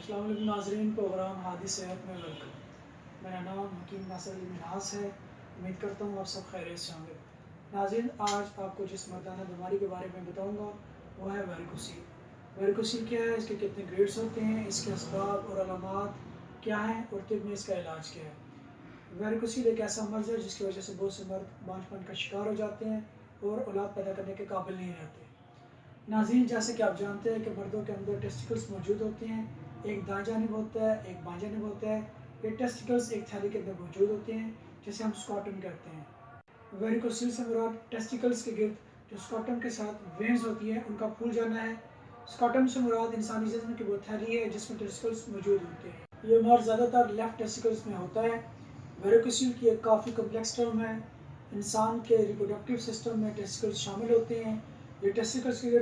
अस्सलाम वालेकुम नाज़रीन, प्रोग्राम हादी सेहत में वेलकम। मेरा नाम हकीम नासिर अली मिन्हास है। उम्मीद करता हूँ आप सब खैरियत से होंगे। नाज़रीन, आज आपको जिस मर्दाना बीमारी के बारे में बताऊँगा वो है वेरिकोसील। वेरिकोसील क्या है, इसके कितने ग्रेड्स होते हैं, इसके असबाब और अलामात क्या हैं और तिब में इसका इलाज क्या है। वेरिकोसील एक ऐसा मर्ज़ है जिसकी वजह से बहुत से मर्द बांझपन का शिकार हो जाते हैं और औलाद पैदा करने के काबिल नहीं रहते। नाज़रीन, जैसे कि आप जानते हैं कि मर्दों के अंदर टेस्टिकल्स मौजूद होते हैं, एक दाएं जानिब होता है, एक बाएं जानिब होता है। ये टेस्टिकल्स एक थैली के अंदर मौजूद होते हैं जिसे हम स्कॉटम कहते हैं। वेरिकोसील से मुराद टेस्टिकल्स के गिर्द जो स्कॉटम के साथ वेन्स होती है उनका फूल जाना है। स्कॉटम से मुराद इंसानी जिस्म की वो थैली है जिसमें टेस्टिकल्स मौजूद होते हैं। ये मर्ज ज़्यादातर लेफ्ट टेस्टिकल्स में होता है। वेरिकोसील की एक काफ़ी कम्प्लेक्स टर्म है। इंसान के रिप्रोडक्टिव सिस्टम में टेस्टिकल्स शामिल होते हैं। ये टेस्टिकल्स की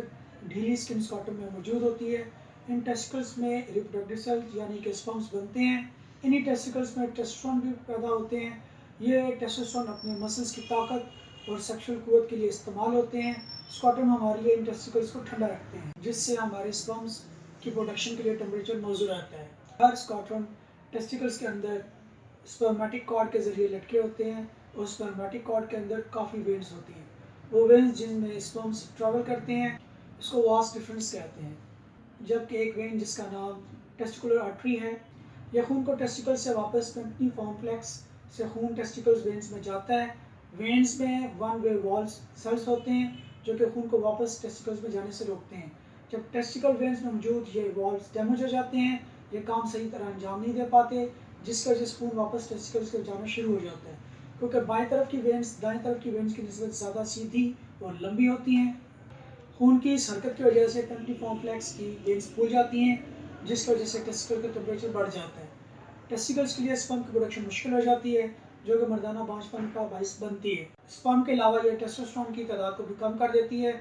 ढीली स्किन स्कॉटम में मौजूद होती है। इन टेस्टिकल्स में रिप्रोडक्टिव सेल्स यानी कि स्पर्म्स बनते हैं। इन्हीं टेस्टिकल्स में टेस्टोस्टेरोन भी पैदा होते हैं। ये टेस्टोस्टेरोन अपने मसल्स की ताकत और सेक्सुअल कुव्वत के लिए इस्तेमाल होते हैं। स्कॉटम हमारे लिए इन टेस्टिकल्स को ठंडा रखते हैं जिससे हमारे स्पर्म्स की प्रोडक्शन के लिए टेम्परेचर मौजूद रहता है। हर स्कॉटम टेस्टिकल्स के अंदर स्पर्मेटिक कॉर्ड के जरिए लटके होते हैं और स्पर्मेटिक कॉर्ड के अंदर काफ़ी वेन्स होती हैं। वो वेन्स जिनमें स्पर्म्स ट्रैवल करते हैं इसको वास डिफरेंस कहते हैं। जबकि एक वेन जिसका नाम टेस्टिकुलर आर्टरी है, यह खून को टेस्टिकल से वापस पेम्पनी कॉम्प्लेक्स से खून टेस्टिकल्स वेन्स में जाता है। वेन्स में वन वे वॉल्स सेल्स होते हैं जो कि खून को वापस टेस्टिकल्स में जाने से रोकते हैं। जब टेस्टिकल वेन्स में मौजूद ये वॉल्स डैमेज हो जाते हैं, ये काम सही तरह अंजाम नहीं दे पाते, जिसकी वजह से खून वापस टेस्टिकल्स के जाना शुरू हो जाता है। क्योंकि बाएं तरफ की वेन्स दाएं तरफ की वेन्स की निस्बत ज़्यादा सीधी और लंबी होती हैं। खून की इस हरकत की वजह से पेम्पनी कॉम्प्लेक्स की वेन्स फूल जाती हैं जिसकी वजह से टेस्टिकल का टेम्परेचर बढ़ जाता है। टेस्टिकल्स के लिए स्पर्म की प्रोडक्शन मुश्किल हो जाती है जो कि मर्दाना बांझपन का बाइस बनती है। स्पर्म के अलावा यह टेस्टोस्टेरोन की तादाद को भी कम कर देती है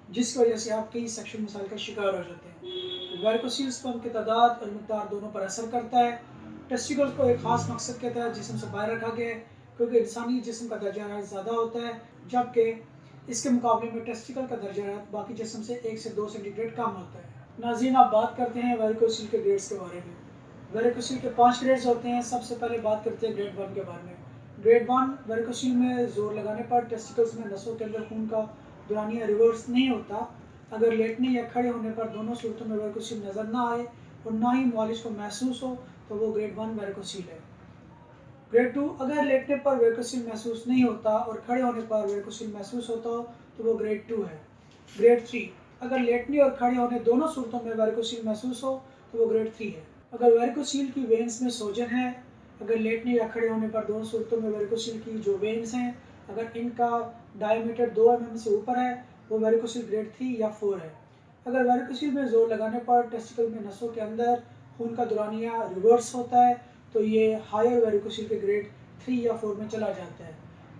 जिसकी वजह से आप कई सेक्सुअल मसाइल का शिकार हो जाते हैं। वेरिकोसील स्पर्म की तादाद और मिकदार दोनों पर असर करता है। टेस्टिकल्स को एक खास मकसद के तहत जिस्म से बाहर रखा गया है क्योंकि इंसानी जिस्म का दर्जा हरारत ज़्यादा होता है, जबकि इसके मुकाबले में टेस्टिकल का दर्जा हरारत बाकी जिस्म से 1 से 2 सेंटीग्रेड कम होता है। नाज़रीन, आप बात करते हैं वेरिकोसील के ग्रेड्स के बारे में। वेरिकोसील के 5 ग्रेड्स होते हैं। सबसे पहले बात करते हैं ग्रेड 1 के बारे में। ग्रेड 1 वेरिकोसील में जोर लगाने पर टेस्टिकल्स में नसों के अंदर खून का दौरानिया रिवर्स नहीं होता। अगर लेटने या खड़े होने पर दोनों सूरतों में वेरिकोसील नज़र ना आए और ना ही मालिश को महसूस हो तो वो ग्रेड 1 वेरिकोसील है। ग्रेड 2 अगर लेटने पर वेरिकोसील महसूस नहीं होता और खड़े होने पर वेरिकोसील महसूस होता हो तो वो ग्रेड 2 है। ग्रेड 3 अगर लेटने और खड़े होने दोनों सूरतों में वेरिकोसील महसूस हो तो वो ग्रेड 3 है। अगर वेरिकोसील की वेन्स में सोजन है, अगर लेटने या खड़े होने पर दोनों सूरतों में वेरिकोसील की जो वेन्स हैं अगर इनका डायमीटर 2 mm से ऊपर है वो वेरिकोसील ग्रेड 3 या 4 है। अगर वेरिकोसील में जोर लगाने पर टेस्टिकल में नसों के अंदर खून का दौरानिया रिवर्स होता है तो ये हायर वेरिकोसील के ग्रेड 3 या 4 में चला जाता है।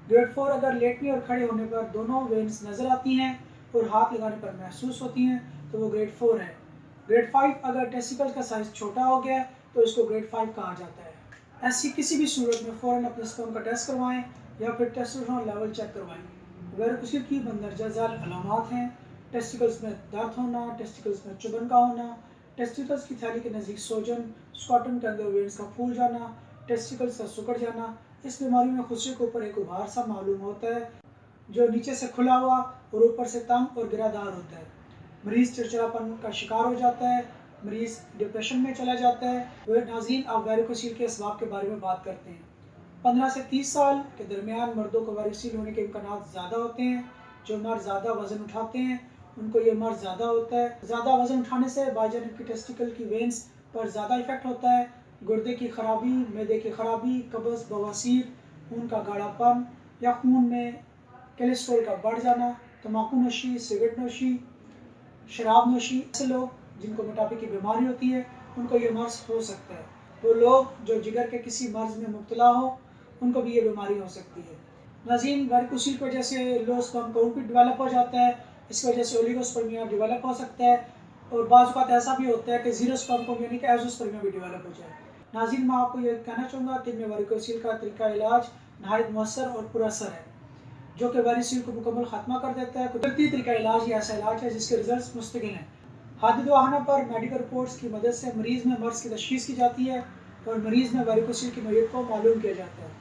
ग्रेड 4 अगर लेटने और खड़े होने पर दोनों वेन्स नज़र आती हैं और हाथ लगाने पर महसूस होती हैं तो वो ग्रेड 4 है। ग्रेड 5 अगर टेस्टिकल का साइज़ छोटा हो गया तो इसको ग्रेड 5 कहा जाता है। ऐसी किसी भी सूरत में फ़ौरन अपने स्पर्म का टेस्ट करवाएं या फिर टेस्टोस्टेरोन लेवल चेक करवाएं। वेरिकोसील की मंदरजा झैल अलामात हैं टेस्टिकल्स में दर्द होना, टेस्टिकल्स में चुभन का होना, टेस्टिकल्स की थैली के नज़दीक सोजन, स्कॉटम के अंदर वेन्स का फूल जाना, टेस्टिकल्स का सिकुड़ जाना। इस बीमारी में खुशी के ऊपर एक उभार सा मालूम होता है जो नीचे से खुला हुआ और ऊपर से तंग और गिरादार होता है। मरीज़ चिड़चिड़ापन का शिकार हो जाता है, मरीज़ डिप्रेशन में चला जाता है। वह नाज़रीन, आप वेरिकोसील के असबाब के बारे में बात करते हैं। 15 से 30 साल के दरमियान मर्दों को वेरिकोसील होने के इम्कानात ज़्यादा होते हैं। जो मर्द ज़्यादा वज़न उठाते हैं उनको ये मर्ज ज़्यादा होता है। ज़्यादा वज़न उठाने से बाईजानिब की टेस्टिकल की वेन्स पर ज़्यादा इफेक्ट होता है। गुर्दे की खराबी, मैदे की खराबी, कब्ज़, बवासीर, खून का गाढ़ापन या खून में कोलेस्ट्रॉल का बढ़ जाना, तम्बाकू नोशी, सिगरेट नोशी, शराब नोशी, ऐसे लोग जिनको मोटापे की बीमारी होती है उनको ये मर्ज हो सकता है। वो लोग जो जिगर के किसी मर्ज में मुब्तला हो उनको भी ये बीमारी हो सकती है। नाज़रीन, वेरिकोसील की वजह से लो स्पर्म काउंट भी डेवलप हो जाता है। इस वजह से ओलिगोस्पर्मिया डेवलप हो सकता है और बाज़ औक़ात ऐसा भी होता है कि ज़ीरो स्पर्म काउंट यानी कि एज़ोस्पर्मिया भी डेवलप हो जाए। नाज़रीन, मैं आपको ये कहना चाहूँगा कि में वेरिकोसील का तरीका इलाज नहायत मौसर और पुरअसर है जो कि वेरिकोसील को मुकम्मल ख़त्मा कर देता है। कुदरती तरीका इलाज ये ऐसा इलाज है जिसके रिजल्ट मुस्तकिल हैं। हादिद वाहना पर मेडिकल रिपोर्ट्स की मदद से मरीज़ में मर्ज़ की तशख़ीस की जाती है और मरीज़ में वेरिकोसील की नोयत को मालूम किया जाता है।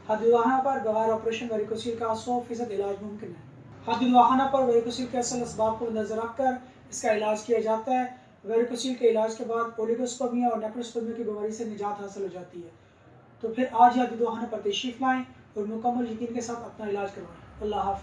हादिद वाहना पर बगैर ऑपरेशन वेरिकोसील का 100% इलाज मुमकिन है। हादिद वाहना पर वेरिकोसील के असल असबाब को नज़र रखकर इसका इलाज किया जाता है। वेरिकोसील के इलाज के बाद ओलिगोस्पर्मिया और नेक्रोस्पर्मिया की बीमारी से निजात हासिल हो जाती है। तो फिर आज हादिद वाहना पर तशरीफ़ लाएँ और मुकम्मल यकीन के साथ अपना इलाज करवाएँ। अल्लाह हाफ़िज़।